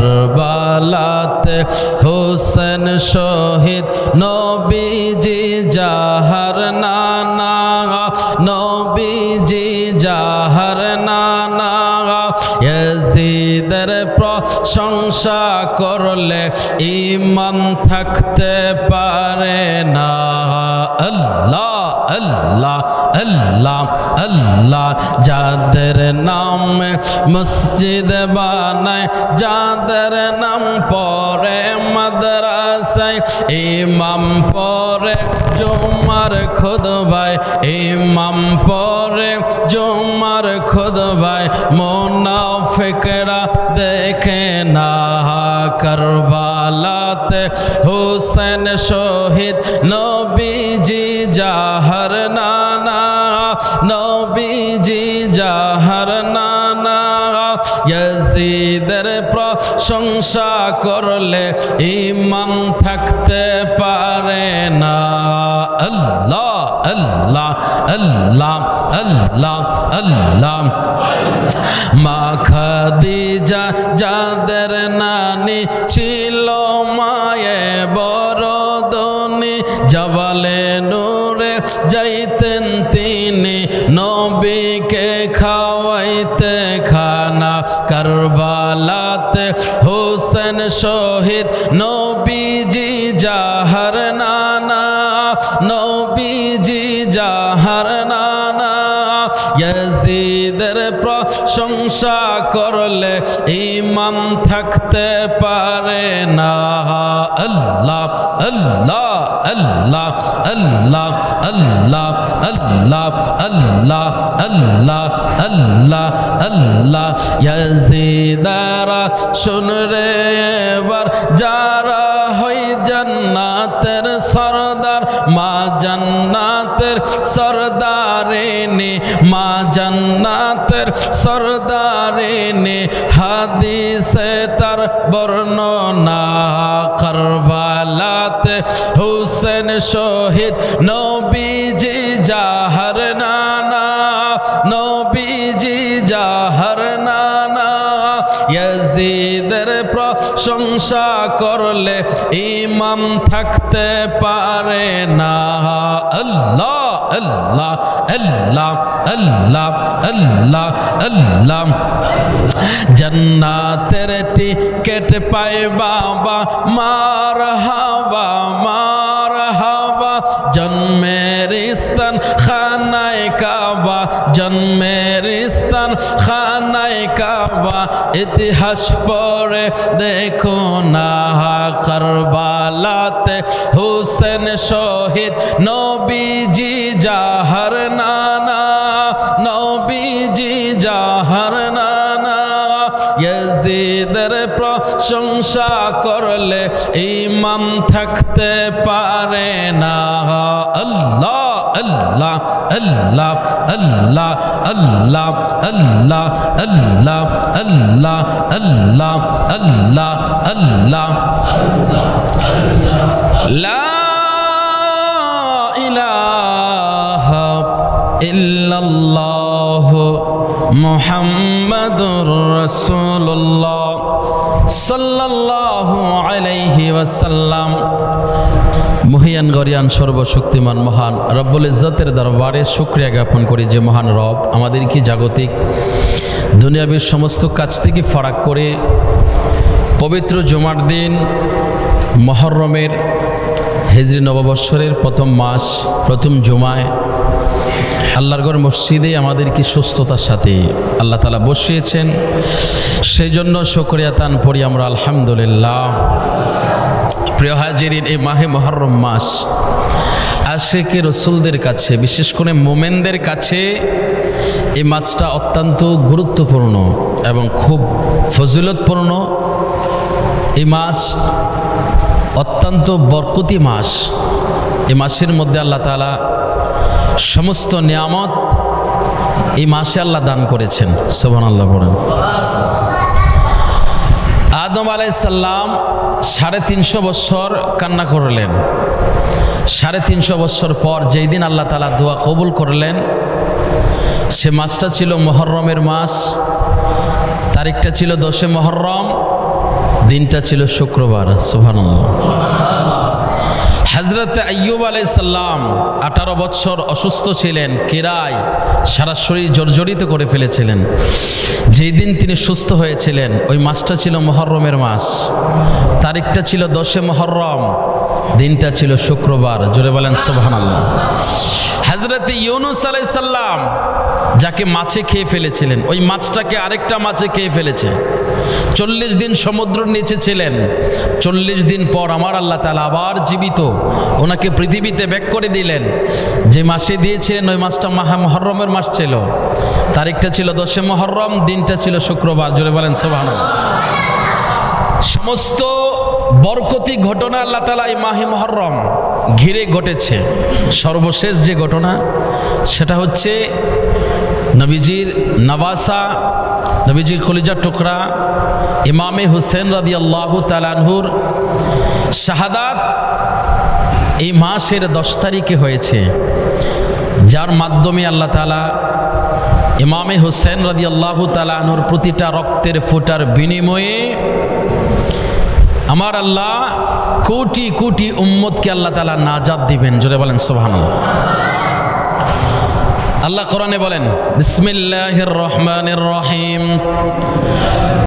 কারবালাতে হোসেন শহীদ নবীজি যাহার নানা, নবীজি যাহার নানা। ইয়াজিদের প্রশংসা করলে ঈমান থাকতে পারে না। আল্লাহ আল্লাহ আল্লাহ আল্লাহ। যাদের নামে মসজিদ বানায়, যাদের নাম পড়ে মাদ্রাসায়, ইমাম পড়ে জুমার খুতবায়, ইমাম পড়ে জুমার খুতবায়, মুনাফিকরা দেখে না। কারবালাতে হোসেন শহীদ নবীজি যাহার নানা, নবীজি যাহার নানা। ইয়াজিদের প্রশংসা করলে ঈমান থাকতে পারে না। আল্লাহ আল্লাহ আল্লাহ আল্লাহ আল্লাহ। মা খাদিজা যাদের নানি ছিল মায়ে বরদনি, জবালে নূরে যাইতেন তিনি নবীকে খাওয়াইতে খানা। কারবালাতে হোসেন শহীদ নবীজি যাহার নানা, নবীজি যাহার নানা। ইয়াজিদের প্রশংসা করলে ঈমান থাকতে পারে না। আল্লাহ আল্লাহ আল্লাহ আল্লাহ আল্লাহ আল্লাহ আল্লাহ আল্লাহ আল্লাহ আল্লাহ। ইয়াজিদারা শুন রে এবার, যারা হই জান্নাতের সরদার, মা জান্নাতের সরদারিনী, মা জান্নাতের সরদারিনী। হাদিসে তার বর্ণনা। কারবালাতে হোসেন শহীদ নবীজি যাহার নানা, নবীজি যাহার নানা। ইয়াজিদের প্রশংসা করলে ঈমান থাকতে পারে না। আল্লাহ আল্লাহ আল্লাহ আল্লাহ আল্লাহ আল্লাহ। জান্নাতের টিকেট পাই বাবা, মারহাবা মারহাবা। জন্মের স্থান খানায়ে কাবা, জন্মের স্থান খানায়ে কাবা। ইতিহাস পড়ে দেখো না। কারবালাতে হোসেন শহীদ নবীজি যাহার নানা, নবীজি যাহার নানা। ইয়াজিদের প্রশংসা করলে ঈমান থাকতে পারে না। আল্লাহ আল্লাহ আল্লাহ আল্লাহ আল্লাহ আল্লাহ আল্লাহ আল্লাহ আল্লাহ আল্লাহ আল্লাহ। লা ইলাহা ইল্লাল্লাহ মুহাম্মাদুর রাসূলুল্লাহ সাল্লাল্লাহু আলাইহি ওয়াসাল্লাম। মহিয়ান গরিয়ান সর্বশক্তিমান মহান রব্বুল ইজ্জতের দরবারে শুকরিয়া জ্ঞাপন করি যে মহান রব আমাদেরকে জাগতিক দুনিয়াবীর সমস্ত কাজ থেকে ফারাক করে পবিত্র জুমার দিন মুহররমের হিজরি নববর্ষের প্রথম মাস, প্রথম জুমায় আল্লাহর ঘর মসজিদে আমাদেরকে সুস্থতার সাথে আল্লাহ তাআলা বসিয়েছেন। সেই জন্য শুকরিয়া তান পড়ি আমরা আলহামদুলিল্লাহ। প্রিয় হাজিরিন, এই মাহে মুহররম মাস আশিকে রসুলদের কাছে, বিশেষ করে মোমেনদের কাছে এই মাসটা অত্যন্ত গুরুত্বপূর্ণ এবং খুব ফজিলতপূর্ণ। এই মাস অত্যন্ত বরকতি মাস। এই মাসের মধ্যে আল্লাহ তাআলা সমস্ত নিয়ামত এই মাসে আল্লাহ দান করেছেন। সুবহানাল্লাহ পড়েন। আদম আলাইহিস সালাম 350 বছর কান্না করলেন। 350 বছর পর যেই দিন আল্লাহ তাআলা দোয়া কবুল করলেন, সে মাসটা ছিল মুহররমের মাস। তারিখটা ছিল 10 মুহররম। দিনটা ছিল শুক্রবার। সুবহানাল্লাহ। হযরত আইয়ুব আলাইহিস সালাম 18 বছর অসুস্থ ছিলেন, কিরায় সারা শরীর জর্জরিত করে ফেলেছিলেন। যেই দিন তিনি সুস্থ হয়েছিলেন ওই মাসটা ছিল মুহররমের মাস, তারিখটা ছিল 10 মুহররম, দিনটা ছিল শুক্রবার। জোরে বলেন সুবহানাল্লাহ। হযরত ইউনূস আলাইহিস সালাম যাকে মাছে খেয়ে ফেলেছিলেন, ওই মাছটাকে আরেকটা মাছে খেয়ে ফেলেছে। 40 দিন সমুদ্রের নিচে ছিলেন। 40 দিন পর আমার আল্লাহ তাআলা আবার জীবিত ওনাকে পৃথিবীতে ব্যাক করে দিলেন। যে মাসে দিয়েছিলেন ওই মাসটা মুহররমের মাস ছিল, তারিখটা ছিল 10 মুহররম, দিনটা ছিল শুক্রবার। জোরে বলেন সুবহানাল্লাহ। সমস্ত বরকতি ঘটনা আল্লাহ তাআলা এই মাহে মুহররম ঘিরে ঘটেছে। সর্বশেষ যে ঘটনা সেটা হচ্ছে নবীজির নওয়াসা, নবীজির কলিজার টুকরা ইমামে হুসেন রাদিয়াল্লাহু তাআলা আনহুর শাহাদাত এই মাসের 10 তারিখে হয়েছে, যার মাধ্যমে আল্লাহ তাআলা ইমামে হুসেন রাদিয়াল্লাহু তাআলা আনহুর প্রতিটা রক্তের ফোঁটার বিনিময়ে আমার আল্লাহ কোটি কোটি উম্মতকে আল্লাহ তাআলা নাজাত দিবেন। জোরে বলেন সুবহানাল্লাহ। আল্লাহ কোরআনে বলেন, বিসমিল্লাহির রহমানির রহিম।